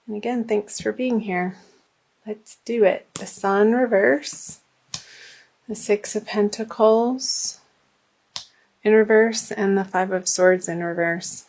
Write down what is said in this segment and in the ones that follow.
And again, thanks for being here. Let's do it. The Sun reverse, the Six of Pentacles in reverse, and the Five of Swords in reverse.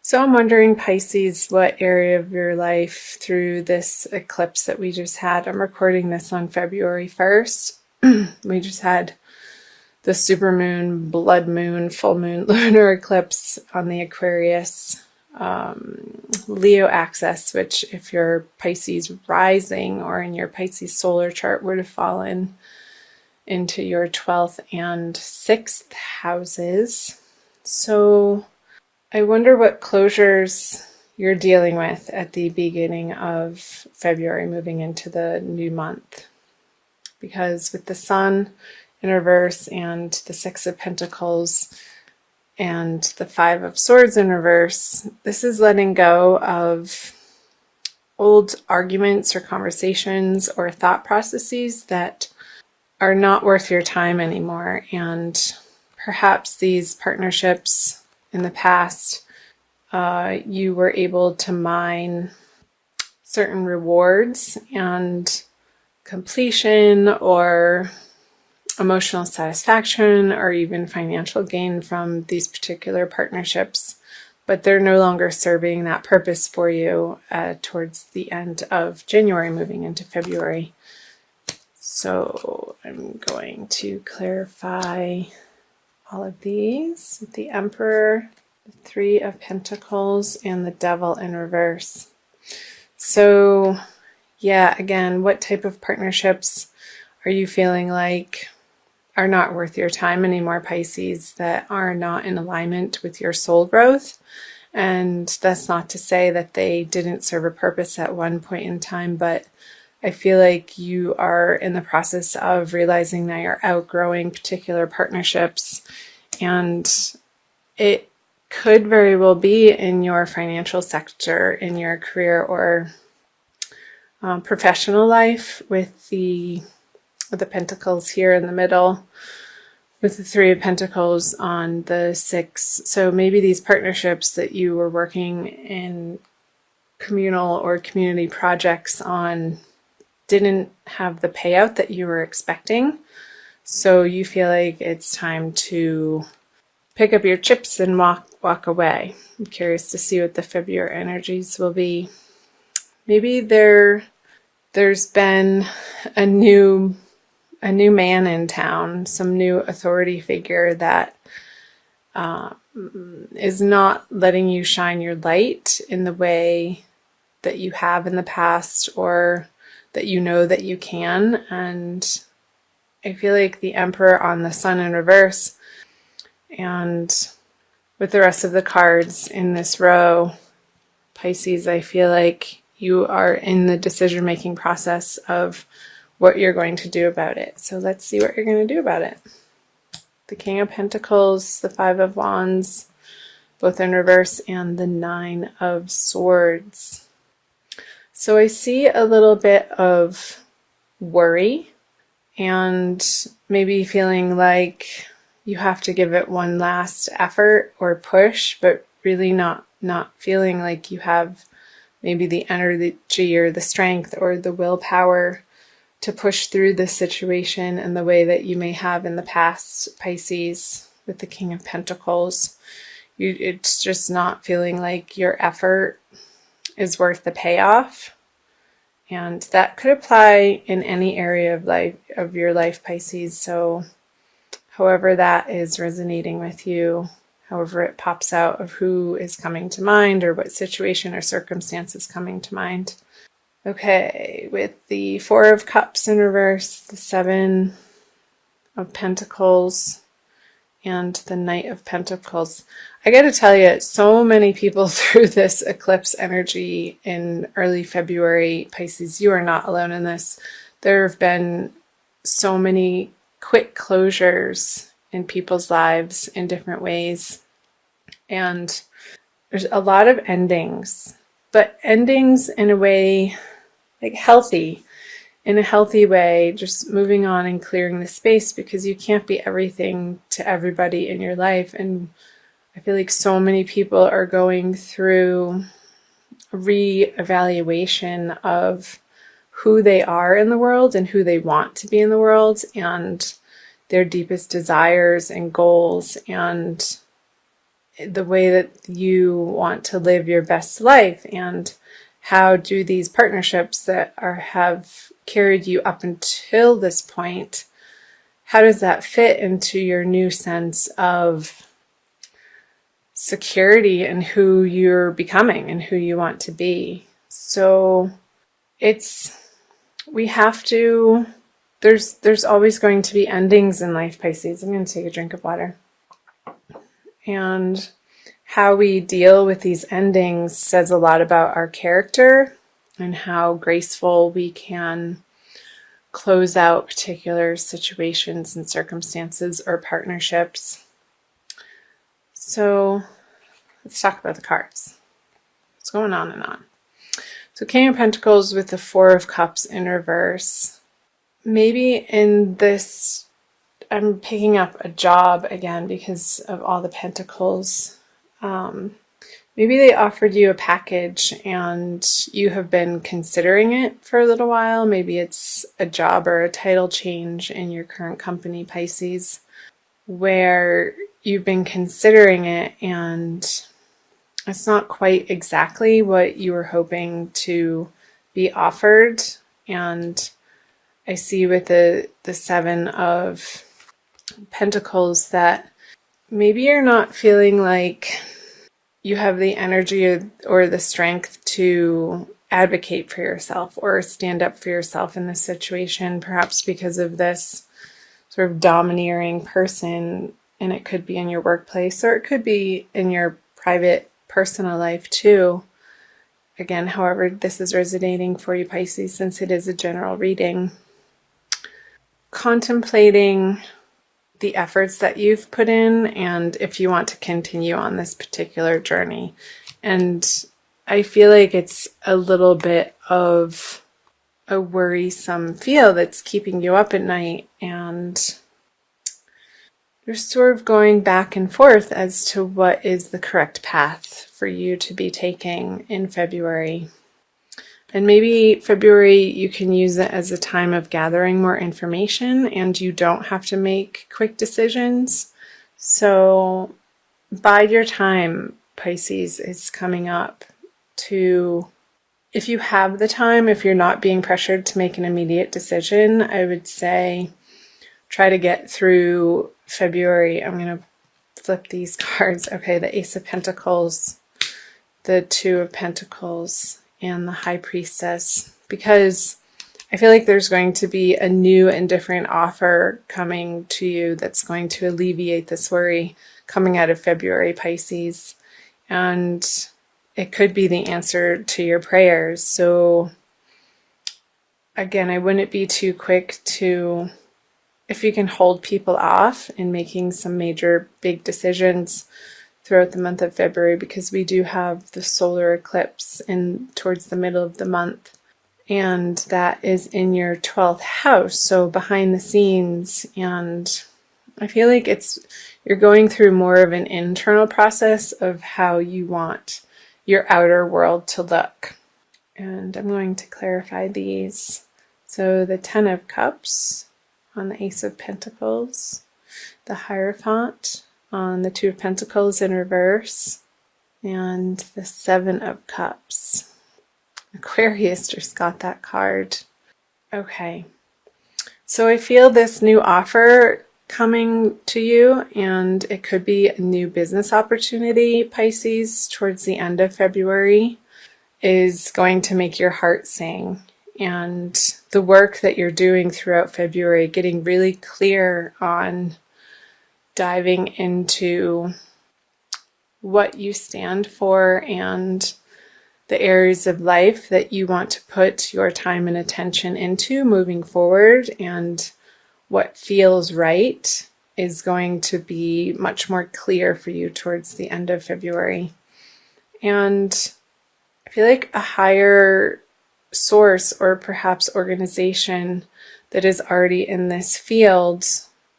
So I'm wondering, Pisces, what area of your life through this eclipse that we just had? I'm recording this on February 1st. We just had the supermoon, blood moon, full moon, lunar eclipse on the Aquarius Leo axis, which if your Pisces rising or in your Pisces solar chart would have fallen into your 12th and 6th houses. So I wonder what closures you're dealing with at the beginning of February, moving into the new month. Because with the Sun in reverse and the Six of Pentacles and the Five of Swords in reverse, this is letting go of old arguments or conversations or thought processes that are not worth your time anymore. And perhaps these partnerships in the past, you were able to mine certain rewards and completion or emotional satisfaction or even financial gain from these particular partnerships, but they're no longer serving that purpose for you towards the end of January, moving into February. So I'm going to clarify all of these with the Emperor, the Three of Pentacles, and the Devil in reverse. So yeah, again, what type of partnerships are you feeling like are not worth your time anymore, Pisces, that are not in alignment with your soul growth? And that's not to say that they didn't serve a purpose at one point in time, but I feel like you are in the process of realizing that you're outgrowing particular partnerships, and it could very well be in your financial sector, in your career or professional life, with the Pentacles here in the middle, with the Three of Pentacles on the Six. So maybe these partnerships that you were working in communal or community projects on didn't have the payout that you were expecting. So you feel like it's time to pick up your chips and walk away. I'm curious to see what the February energies will be. Maybe there's been a new man in town, some new authority figure that is not letting you shine your light in the way that you have in the past, or that you know that you can. And I feel like the Emperor on the Sun in reverse, and with the rest of the cards in this row, Pisces, I feel like you are in the decision-making process of what you're going to do about it. So let's see what you're going to do about it. The King of Pentacles, the Five of Wands, both in reverse, and the Nine of Swords. So I see a little bit of worry and maybe feeling like you have to give it one last effort or push, but really not feeling like you have maybe the energy or the strength or the willpower to push through this situation in the way that you may have in the past, Pisces, with the King of Pentacles. It's just not feeling like your effort is worth the payoff. And that could apply in any area of your life, Pisces. So however that is resonating with you, however it pops out of who is coming to mind or what situation or circumstance is coming to mind. Okay, with the Four of Cups in reverse, the Seven of Pentacles, and the Knight of Pentacles. I got to tell you, so many people through this eclipse energy in early February, Pisces, you are not alone in this. There have been so many quick closures in people's lives in different ways. And there's a lot of endings, but endings in a way like healthy, in a healthy way, just moving on and clearing the space, because you can't be everything to everybody in your life. And I feel like so many people are going through re-evaluation of who they are in the world and who they want to be in the world, and their deepest desires and goals, and the way that you want to live your best life, and how do these partnerships that have carried you up until this point, how does that fit into your new sense of security and who you're becoming and who you want to be. So we have to, there's always going to be endings in life, Pisces. I'm going to take a drink of water. And how we deal with these endings says a lot about our character and how graceful we can close out particular situations and circumstances or partnerships. So let's talk about the cards. What's going on and on? So King of Pentacles with the Four of Cups in reverse. Maybe in this, I'm picking up a job again because of all the pentacles. Maybe they offered you a package and you have been considering it for a little while. Maybe it's a job or a title change in your current company, Pisces, where you've been considering it and it's not quite exactly what you were hoping to be offered. And I see with the Seven of Pentacles that maybe you're not feeling like you have the energy or the strength to advocate for yourself or stand up for yourself in this situation, perhaps because of this sort of domineering person. And it could be in your workplace or it could be in your private personal life too. Again, however this is resonating for you, Pisces, since it is a general reading. Contemplating the efforts that you've put in and if you want to continue on this particular journey. And I feel like it's a little bit of a worrisome feel that's keeping you up at night, and you're sort of going back and forth as to what is the correct path for you to be taking in February. And maybe February you can use it as a time of gathering more information and you don't have to make quick decisions. So bide your time, Pisces, is coming up to, if you have the time, if you're not being pressured to make an immediate decision, I would say try to get through February. I'm going to flip these cards. Okay, the Ace of Pentacles, the Two of Pentacles, and the High Priestess, because I feel like there's going to be a new and different offer coming to you that's going to alleviate this worry coming out of February, Pisces. And it could be the answer to your prayers. So again, I wouldn't be too quick to, if you can hold people off in making some major big decisions throughout the month of February, because we do have the solar eclipse towards the middle of the month, and that is in your 12th house, so behind the scenes. And I feel like you're going through more of an internal process of how you want your outer world to look. And I'm going to clarify these. So the Ten of Cups on the Ace of Pentacles, the Hierophant on the Two of Pentacles in reverse, and the Seven of Cups. Aquarius just got that card. Okay, so I feel this new offer coming to you, and it could be a new business opportunity, Pisces, towards the end of February, is going to make your heart sing. And the work that you're doing throughout February, getting really clear on diving into what you stand for and the areas of life that you want to put your time and attention into moving forward, and what feels right is going to be much more clear for you towards the end of February. And I feel like a higher source or perhaps organization that is already in this field,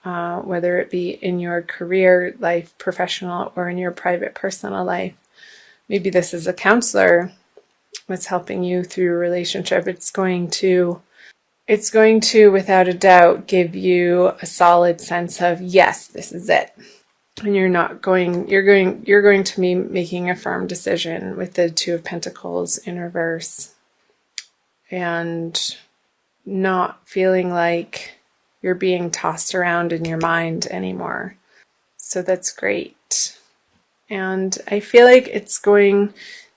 whether it be in your career life, professional, or in your private personal life. Maybe this is a counselor what's helping you through your relationship. It's going to, without a doubt, give you a solid sense of, yes, this is it. And you're going to be making a firm decision with the Two of Pentacles in reverse, and not feeling like you're being tossed around in your mind anymore. So that's great. And I feel like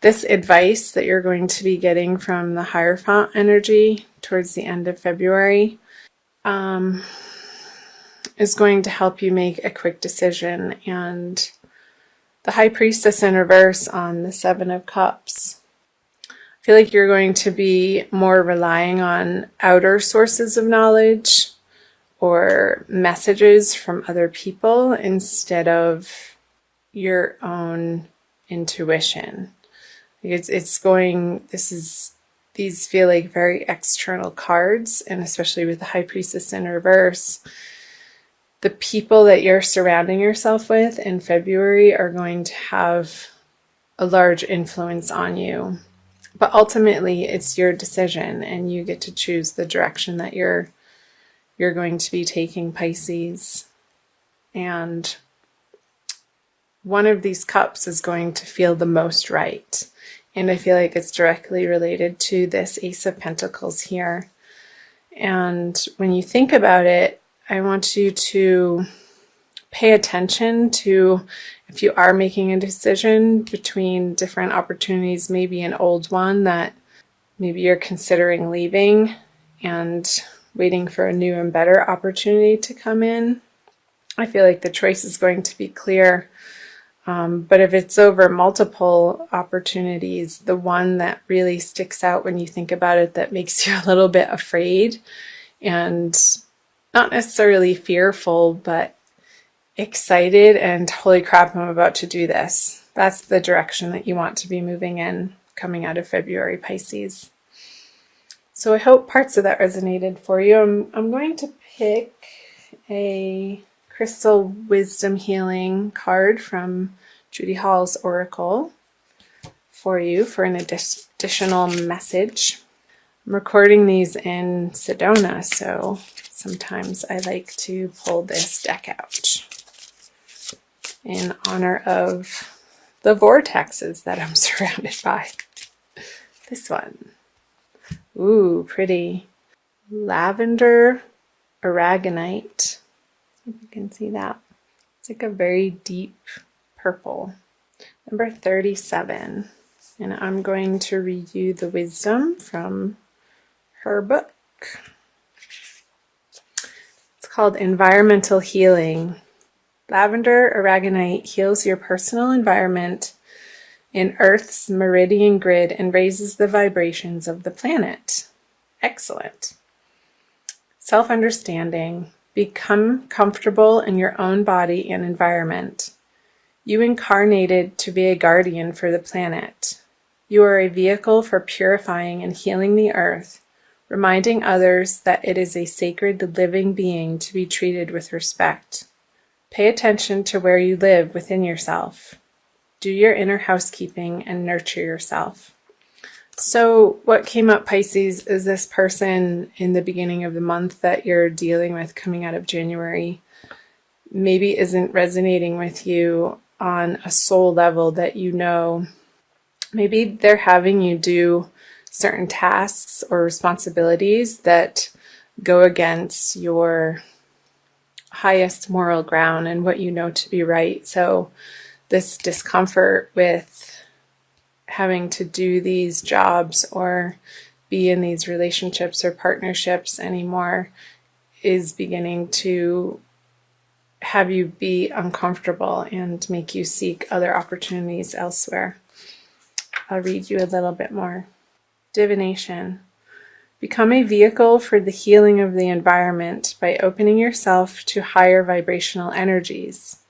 this advice that you're going to be getting from the Hierophant energy towards the end of February is going to help you make a quick decision. And the High Priestess in reverse on the Seven of Cups, I feel like you're going to be more relying on outer sources of knowledge or messages from other people instead of your own intuition. These feel like very external cards, and especially with the High Priestess in reverse, the people that you're surrounding yourself with in February are going to have a large influence on you. But ultimately, it's your decision, and you get to choose the direction that you're going to be taking, Pisces. And one of these cups is going to feel the most right. And I feel like it's directly related to this Ace of Pentacles here. And when you think about it, I want you to pay attention to, if you are making a decision between different opportunities, maybe an old one that maybe you're considering leaving and waiting for a new and better opportunity to come in. I feel like the choice is going to be clear. But if it's over multiple opportunities, the one that really sticks out when you think about it, that makes you a little bit afraid and not necessarily fearful, but excited and holy crap, I'm about to do this. That's the direction that you want to be moving in coming out of February, Pisces. So I hope parts of that resonated for you. I'm going to pick a Crystal Wisdom Healing card from Judy Hall's Oracle for you for an additional message. I'm recording these in Sedona, so sometimes I like to pull this deck out in honor of the vortexes that I'm surrounded by. This one. Ooh, pretty. Lavender aragonite. If you can see that. It's like a very deep purple. Number 37. And I'm going to read you the wisdom from her book. It's called Environmental Healing. Lavender aragonite heals your personal environment in Earth's meridian grid and raises the vibrations of the planet. Excellent. Self-understanding. Become comfortable in your own body and environment. You incarnated to be a guardian for the planet. You are a vehicle for purifying and healing the earth, reminding others that it is a sacred living being to be treated with respect. Pay attention to where you live within yourself. Do your inner housekeeping and nurture yourself. So what came up, Pisces, is this person in the beginning of the month that you're dealing with coming out of January maybe isn't resonating with you on a soul level that you know. Maybe they're having you do certain tasks or responsibilities that go against your highest moral ground and what you know to be right. So this discomfort with having to do these jobs or be in these relationships or partnerships anymore is beginning to have you be uncomfortable and make you seek other opportunities elsewhere. I'll read you a little bit more. Divination. Become a vehicle for the healing of the environment by opening yourself to higher vibrational energies.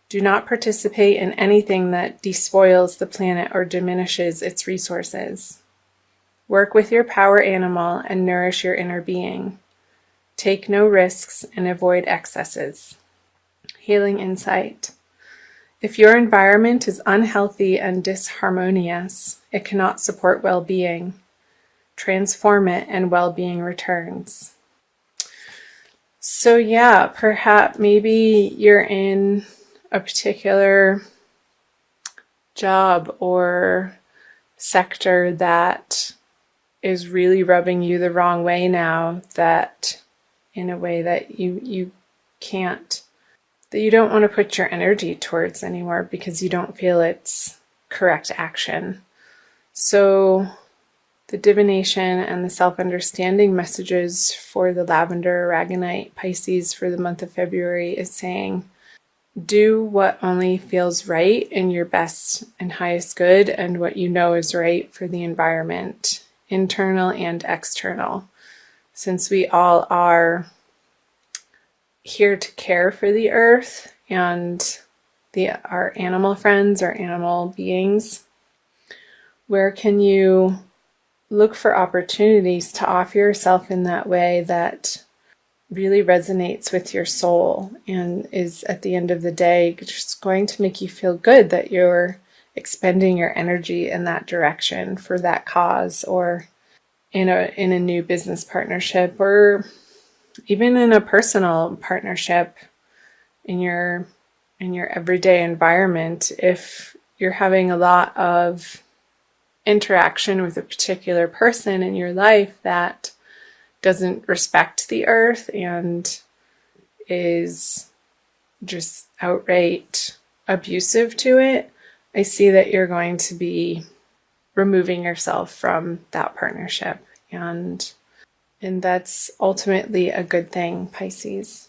Do not participate in anything that despoils the planet or diminishes its resources. Work with your power animal and nourish your inner being. Take no risks and avoid excesses. Healing insight. If your environment is unhealthy and disharmonious, it cannot support well-being. Transform it and well-being returns. So yeah, perhaps maybe you're in a particular job or sector that is really rubbing you the wrong way now, that in a way that you can't, that you don't want to put your energy towards anymore because you don't feel it's correct action. So the divination and the self-understanding messages for the lavender aragonite Pisces for the month of February is saying, do what only feels right in your best and highest good and what you know is right for the environment, internal and external. Since we all are here to care for the earth and our animal friends, our animal beings, where can you look for opportunities to offer yourself in that way that really resonates with your soul and is at the end of the day just going to make you feel good that you're expending your energy in that direction for that cause, or in a new business partnership, or even in a personal partnership in your everyday environment. If you're having a lot of interaction with a particular person in your life that doesn't respect the earth and is just outright abusive to it, I see that you're going to be removing yourself from that partnership, and that's ultimately a good thing, Pisces.